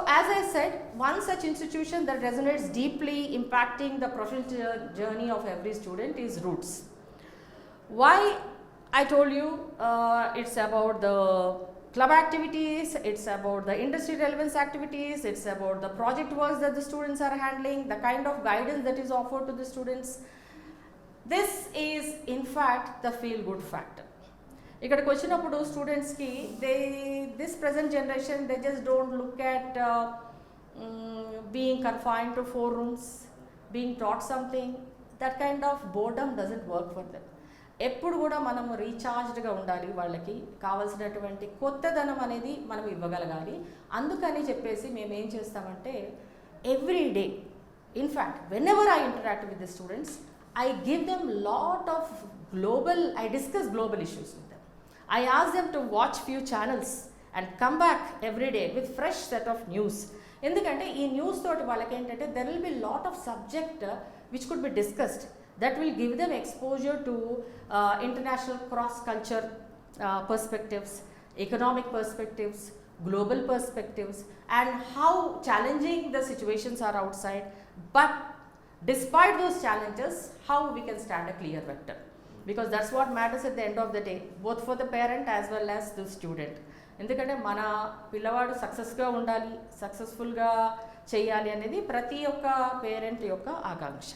as I said, one such institution that resonates deeply impacting the professional journey of every student is Roots. Why? I told you it's about the club activities, it's about the industry relevance activities, it's about the project works that the students are handling, the kind of guidance that is offered to the students. This is in fact the feel good factor. ఇక్కడికి వచ్చినప్పుడు స్టూడెంట్స్కి this present generation they just don't look at being confined to 4 rooms, being taught something. That kind of boredom doesn't work for them. ఎప్పుడు కూడా మనము రీఛార్జ్డ్గా ఉండాలి, వాళ్ళకి కావాల్సినటువంటి కొత్తదనం అనేది మనం ఇవ్వగలగాలి. అందుకని చెప్పేసి మేము ఏం చేస్తామంటే every day, in fact when ever I interact with the students, I give them lot of I discuss global issues with them. I ask them to watch few channels and come back every day with fresh set of news. ఎందుకంటే ఈ news తోటి వాళ్ళకి ఏంటంటే there will be lot of subject which could be discussed that will give them exposure to international cross culture perspectives, economic perspectives, global perspectives, and how challenging the situations are outside, but despite those challenges, how we can stand a clear vector, because that's what matters at the end of the day, both for the parent as well as the student. ఎందుకంటే మన పిల్లవాడు సక్సెస్గా ఉండాలి, సక్సెస్ఫుల్గా చేయాలి అనేది ప్రతి ఒక్క parent యొక్క ఆకాంక్ష.